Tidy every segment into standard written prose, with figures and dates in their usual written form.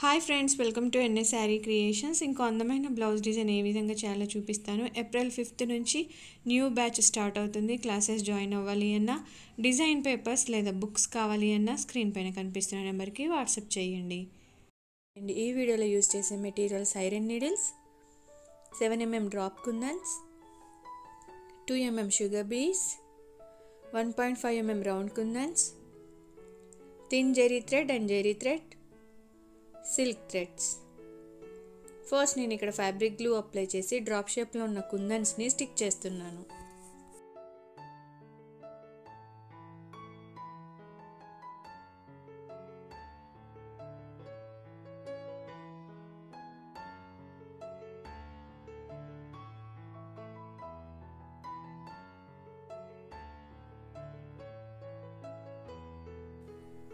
Hi friends, welcome to NS Saree Creations. ఇంకో అందమైన blouse design ఏ విధంగా చేయాలో చూపిస్తాను. ఏప్రిల్ 5th నుంచి న్యూ బ్యాచ్ స్టార్ట్ అవుతుంది. క్లాసెస్ జాయిన్ అవ్వాలి అన్నా, డిజైన్ పేపర్స్ లేదా బుక్స్ కావాలి అన్నా స్క్రీన్ పైన కనిపిస్తున్న నెంబర్కి వాట్సాప్ చేయండి. అండ్ ఈ వీడియోలో యూజ్ చేసే materials iron needles, 7mm drop kundans, 2mm sugar beads, 1.5mm round kundans, thin zari thread and zari thread, silk threads. First నేను ఇక్కడ ఫ్యాబ్రిక్ గ్లూ అప్లై చేసి డ్రాప్ షేప్లో ఉన్న కుందన్స్ని స్టిక్ చేస్తున్నాను.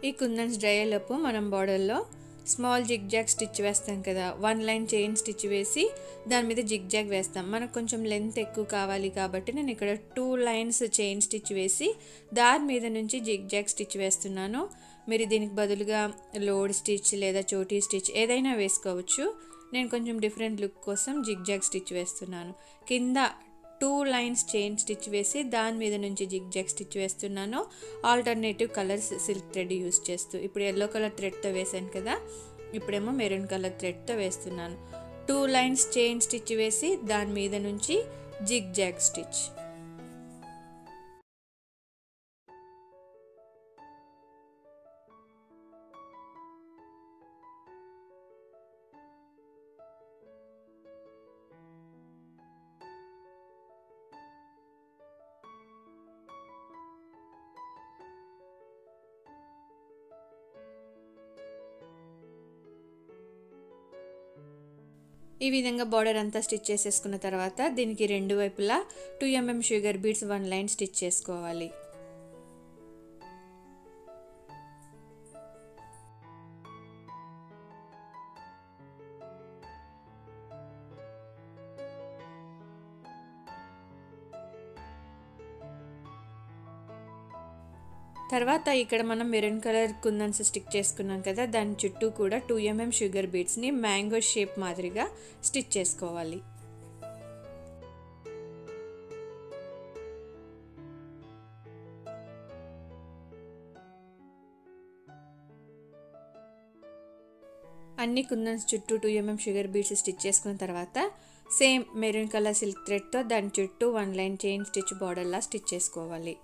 ఈ కుందన్స్ డ్రై అయ్యేలోపు మనం బార్డర్లో స్మాల్ జిగ్ జాగ్ స్టిచ్ వేస్తాం కదా, 1 లైన్ చైన్ స్టిచ్ వేసి దాని మీద జిగ్ జాగ్ వేస్తాం. మనకు కొంచెం లెంత్ ఎక్కువ కావాలి కాబట్టి నేను ఇక్కడ 2 లైన్స్ చైన్ స్టిచ్ వేసి దాని మీద నుంచి జిగ్ జాగ్ స్టిచ్ వేస్తున్నాను. మీరు దీనికి బదులుగా లోడ్ స్టిచ్ లేదా చోటీ స్టిచ్ ఏదైనా వేసుకోవచ్చు. నేను కొంచెం డిఫరెంట్ లుక్ కోసం జిగ్ జాగ్ స్టిచ్ వేస్తున్నాను. కింద 2 లైన్స్ చైన్ స్టిచ్ వేసి దాని మీద నుంచి జిగ్ జాగ్ స్టిచ్ వేస్తున్నాను. Alternative colours silk thread use చేస్తూ. ఇప్పుడు ఎల్లో కలర్ థ్రెడ్తో వేసాను కదా, ఇప్పుడేమో మెరూన్ కలర్ థ్రెడ్తో వేస్తున్నాను. 2 లైన్స్ చైన్ స్టిచ్ వేసి దాని మీద నుంచి జిగ్ జాగ్ స్టిచ్. ఈ విధంగా బార్డర్ అంతా స్టిచ్ చేసేసుకున్న తర్వాత దీనికి రెండు వైపులా 2mm sugar beads 1 line stitch చేసుకోవాలి. తర్వాత ఇక్కడ మనం మెరూన్ కలర్ కుందన్స్ స్టిక్ చేసుకున్నాం కదా, దాని చుట్టూ కూడా 2mm షుగర్ బీడ్స్ని మ్యాంగో షేప్ మాదిరిగా స్టిచ్ చేసుకోవాలి. అన్ని కుందన్స్ చుట్టూ 2mm షుగర్ బీడ్స్ స్టిచ్ చేసుకున్న తర్వాత సేమ్ మెరూన్ కలర్ సిల్క్ థ్రెడ్తో దాని చుట్టూ 1 లైన్ చైన్ స్టిచ్ బార్డర్లా స్టిచ్ చేసుకోవాలి.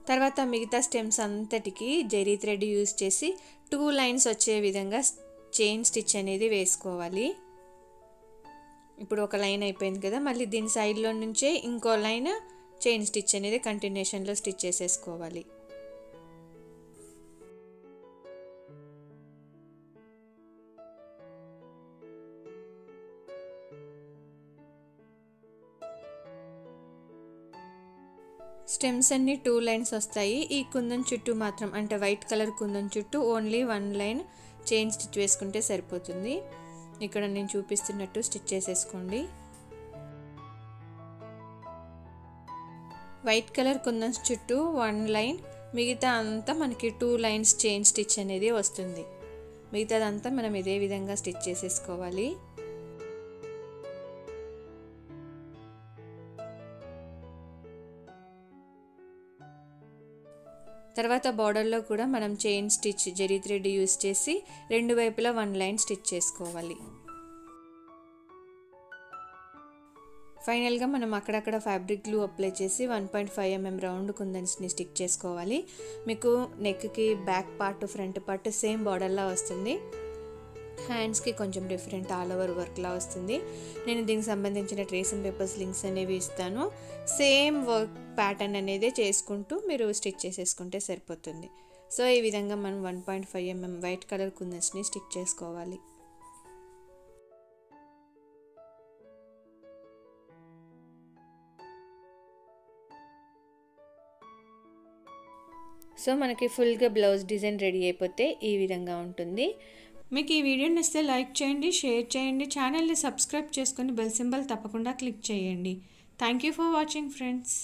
తర్వాత మిగతా స్టెమ్స్ అంతటికి జెరీ థ్రెడ్ యూజ్ చేసి 2 లైన్స్ వచ్చే విధంగా చైన్ స్టిచ్ అనేది వేసుకోవాలి. ఇప్పుడు ఒక లైన్ అయిపోయింది కదా, మళ్ళీ దీని సైడ్లో నుంచే ఇంకో లైన్ చైన్ స్టిచ్ అనేది కంటిన్యూషన్లో స్టిచ్ చేసేసుకోవాలి. స్టెమ్స్ అన్ని 2 లైన్స్ వస్తాయి. ఈ కుందన్ చుట్టూ మాత్రం, అంటే వైట్ కలర్ కుందన్ చుట్టూ ఓన్లీ 1 లైన్ చైన్ స్టిచ్ వేసుకుంటే సరిపోతుంది. ఇక్కడ నేను చూపిస్తున్నట్టు స్టిచ్ చేసేసుకోండి. వైట్ కలర్ కుందన్స్ చుట్టూ 1 లైన్, మిగతా అంతా మనకి 2 లైన్స్ చైన్ స్టిచ్ అనేది వస్తుంది. మిగతాదంతా మనం ఇదే విధంగా స్టిచ్ చేసేసుకోవాలి. తర్వాత బార్డర్లో కూడా మనం chain stitch zari thread use చేసి రెండు వైపులా 1 లైన్ స్టిచ్ చేసుకోవాలి. ఫైనల్గా మనం అక్కడక్కడ ఫ్యాబ్రిక్ గ్లూ అప్లై చేసి 1.5mm రౌండ్ కుందన్స్ని స్టిక్ చేసుకోవాలి. మీకు నెక్కి back part front part same బార్డర్లా వస్తుంది. హ్యాండ్స్కి కొంచెం డిఫరెంట్ ఆల్ ఓవర్ వర్క్లా వస్తుంది. నేను దీనికి సంబంధించిన ట్రేసింగ్ పేపర్స్ లింక్స్ అనేవి ఇస్తాను. సేమ్ వర్క్ ప్యాటర్న్ అనేది చేసుకుంటూ మీరు స్టిచ్ చేసేసుకుంటే సరిపోతుంది. సో ఈ విధంగా మనం 1.5mm వైట్ కలర్ కుందన్స్ని స్టిక్ చేసుకోవాలి. సో మనకి ఫుల్గా బ్లౌజ్ డిజైన్ రెడీ అయిపోతే ఈ విధంగా ఉంటుంది. మీకు ఈ వీడియో నచ్చితే లైక్ చేయండి, షేర్ చేయండి, ఛానల్ని సబ్స్క్రైబ్ చేసుకొని బెల్ సింబల్ తప్పకుండా క్లిక్ చేయండి. Thank you for watching friends.